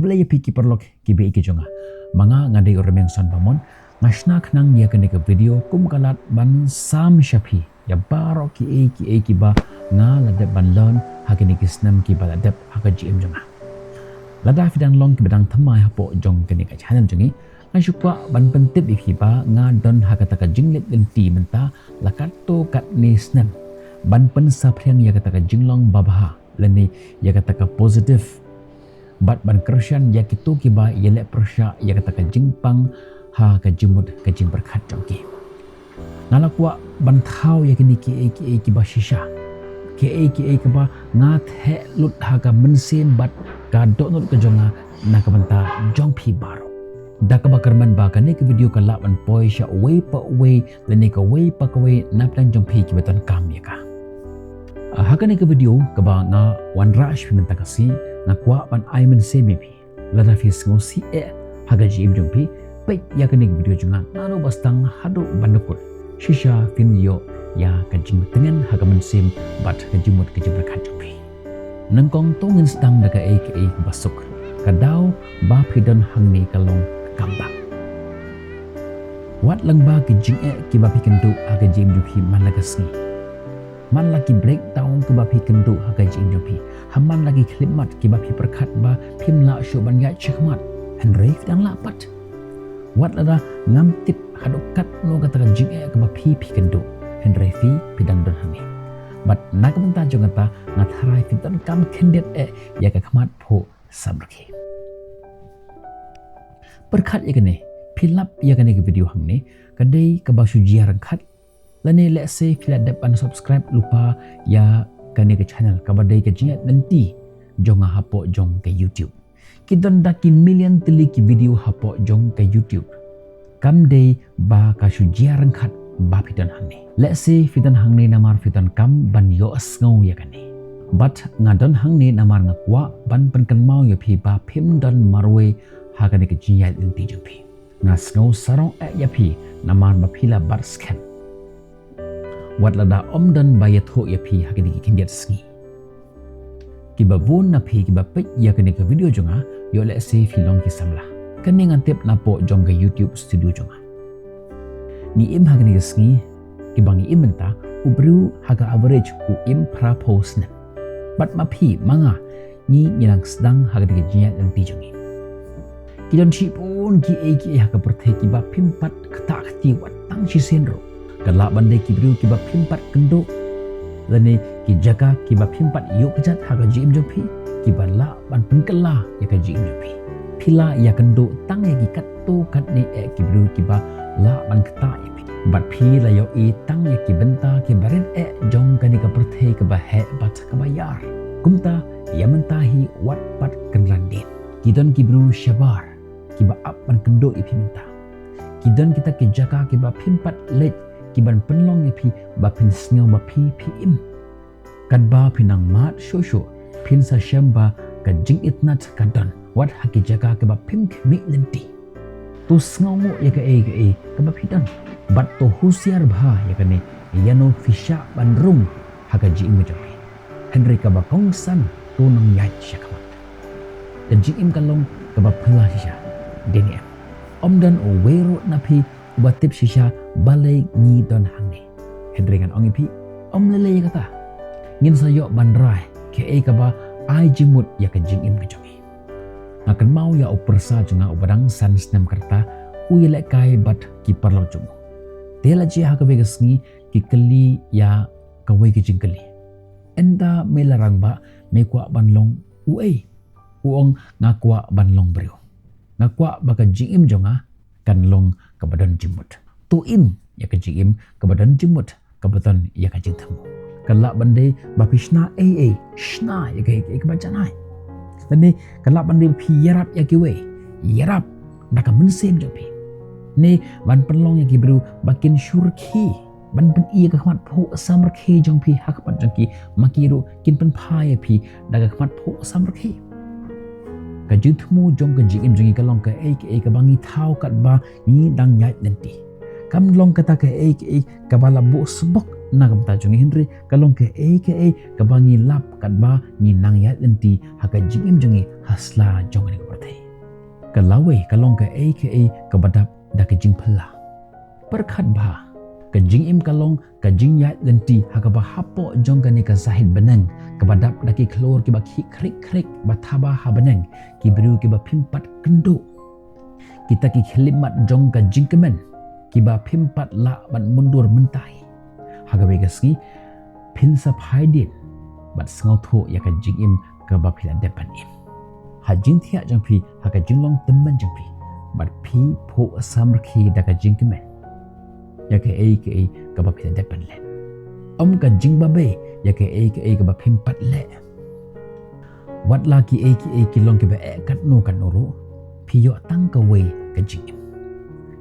hable ya piki perlok kibe iki jonga manga ngadai orang yang son pamon ngasna khnang ya kene ke video kum kalat ban sam shapi ya baro ki ba nga ladap ban lon hakini kisnam ki ba ladap hakaji em jonga lada fidang long ki bedang thamai hapo jong kene ka channel jongi ngasukwa ban pentip iki ba nga don hakataka jinglet lenti menta lakato kat ni snam ban pen sapriang ya kataka jinglong babaha leni ya kataka positif bat ban kershan ya kitu kiba yelek persya ya kataka jingpang ha ka jimut ka jing berkat jongki ngala kwa ban thau ya kini ki kiba shisha ki kiba ngat he lut ha ka mensin bat ka do nut ka jonga na ka banta jong phi baro da ka bakarman ba ka ne ke video ka la ban poi sha way pa way leni ka way pa ka way na plan jong phi ki beton kam ya ka hakane ke video kaba nga wan rash pimenta kasi nga kwa ban aimen semepi lada fis ngo si haga jim jongpi pe ya kane ke video junga nano bastang hado bandukul shisha video ya kajing tengen haga mensem bat kajimut kajim berkat jongpi nangkong tongin sedang daga aka basuk kadau ba pidon hangni kalong kambang wat langba kajing ki ba pikendu haga jim jongpi managasni man lagi breakdown ke bapi kenduk hagai jing jopi haman lagi klimat ke bapi perkat ba pim la syu ban ya chekmat henry dang lapat wat lada ngam tip hadokat no kata jing ke bapi pi kenduk henry fi pidang don hami bat nak menta jongata ngat harai fitan kam kendet ya ka khamat pho sabrki perkat ya kene pilap ya kene ke video hangni kadai ke basu jiarang khat lani let's say fila dapat subscribe lupa ya kane ke channel kabadai ke jingat nanti jonga hapo jong ke YouTube kidon daki million tili ki video hapo jong ke YouTube kam day ba ka sujiarang khat ba fitan hangni let's say fitan hangni namar fitan kam ban yo asngau ya kane but ngadon hangni namar ngakwa ban penkan mau ya phi ba phim don marwe ha kane ke jingat nanti jong phi ngasngau sarong ya phi namar ba phila bar scan wat lada omdan bayat ho ya phi hakini kindiat sngi kiba bon na phi kiba pe ya kene ke video jonga yo le se filong ki samla kene ngantep na po jong ke YouTube studio jonga ni im hakini sngi kiba ngi imenta ubru haga average u im pra post na bat ma phi manga ni ngilang sedang hakini ke jinya dan ti jongi kidon chi pun ki haka perthe kiba pimpat kata khti wat tang chi senro kala bandai kibru kiba pimpat kendo lani ki jaga kiba pimpat yuk kejat haga jim jopi kiba la ban penkela ya ka jim jopi pila ya kendo tang ya ki katto kat ni kibru kiba la ban keta ya pi bat pila yo tang ya ki benta ki baren jong kani ka perthe ka ba he bat ka bayar kumta ya mentahi wat pat kenlandin kidon kibru syabar kiba ap ban kendo ipi minta kidon kita ki jaga kiba pimpat lej kiban penlong ya pi ba pin sngew ba pi im kad ba pinang mat shosho pin sa shamba ka jing itnat kadan wat haki jaga ke ba pim mi lenti tu sngew mo ya ka ka ba pidan bat to husiar bha ya ka ne yano fisha ban rum haka ji im jawi henry ka ba kongsan tu nang ya shakamat dan ji im kalong ka ba phla sha deni omdan o wero na pi batip shisha balai ngi don hangne hedrengan ongi pi om lele kata ngin sayo bandrai ke ka ba ai jimut ya ka jing im kejongi akan mau ya opersa junga ubadang san snam kerta uyele kai bat ki parlok jungu tela ji ha ka vegasngi ki kali ya ka we ki jingkali enda melarang ba me kwa banlong uong ngakwa banlong brio ngakwa baka jing im jonga kan long kebadan jimut tu im ya ka jim kebadan jimut kebadan ya ka jing temu kala bandai bapishna shna ya ka bacanai tani kala bandai pi yarap ya ki we yarap da ka mensem jopi ne ban penlong ya ki bru bakin syurki ban pen iya ka khamat pho samrkhe jong pi hak pat jong ki makiru kin pen pha ya pi da ka khamat pho samrkhe ka jutmu jong ka jing im jong ka long ka ka bangi thau kat ba ni dang nyai nanti kam long kata ka ka bala bo sebok na kam ta jong henry ka long ka ka bangi lap kat ba ni nang yai nanti haka jing im jong hasla jong ni ka pertai Kalawe kalong ke aka kabadap da ke jing pela. Perkat bah ke jing im kalong ke jing yat lenti hakaba hapo jong ka ni ka sahid beneng kabadap da ki klor ki ba ki krik bataba ha beneng ki bru ki ba pimpat kendo. Kita ki khilimat jong ka jing kemen ki ba pimpat la ban mundur mentai. Hagabe gaski pinsap haidin bat sengau tho ya ka jing im ka ba philan depan im. Ha jing thia jong phi ha ka jing long temman jong phi bat phi pho asam rakhi da ka jing kemen ya ka ka ba philan depan le. Om ka jing ba be ya ka ka ba pimpat le. Wat la ki ki long ki ba kat no kan oro phi yo tang ka we ka jing im.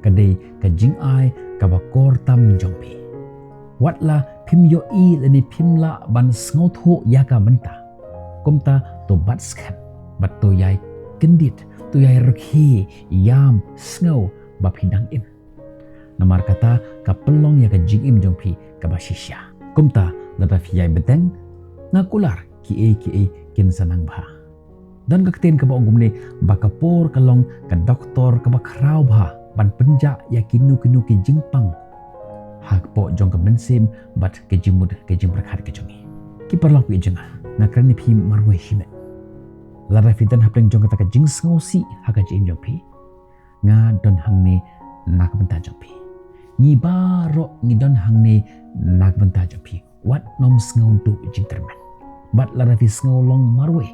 Kadai ka jing ai ka ba kor tam jong phi. Wat la pim yo i le ni pim la ban sngau tho ya ka menta. Komta to bat skap bat to yai kendit to yai rekhi yam sngau ba phidang im. Namar kata ka pelong ya ka jing im jong phi ka ba shisha. Komta la ta yai beteng ngakular ki kin sanang bha. Dan kakten ka ba ongum ni ba kapor kalong ka doktor ka ba khrau bha ban penja ya kinu ki jingpang. Hak po jong ka bensim bat ke jimud ke jim berkhat ke jongi. Ki perlok wi jenga na krani phi marwe hime. La rafitan hapleng jong ka jing sngosi haka jim jong phi. Nga don hangne nak benta jong phi. Ni baro ni don hangne nak benta jong phi. Wat nom sngo tu jing terman. Bat la rafi sngo long marwe.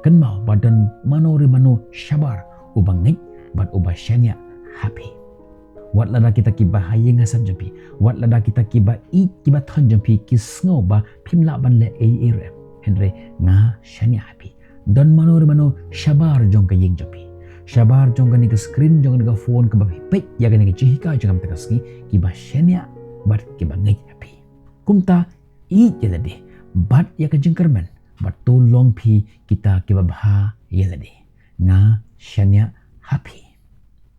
Kan mau badan mano rimano syabar ubang ngik bat ubah syanya happy. Wat lada kita ki bahaya ngasam jampi. Wat lada kita ki ba i ki ba thon jampi ki sngo ba phimla ban le rem. Henry nga shanya happy. Don mano shabar jong ka yeng jampi. Shabar jong ka ni ka screen jong ka phone ka ba pe ya ka ni ka chihika jong ka taski ki ba shanya bat ki ba ngai happy. Kumta i jelade bat ya ka jengkerman bat tolong phi kita ki ba bha yelade. Nga shanya happy.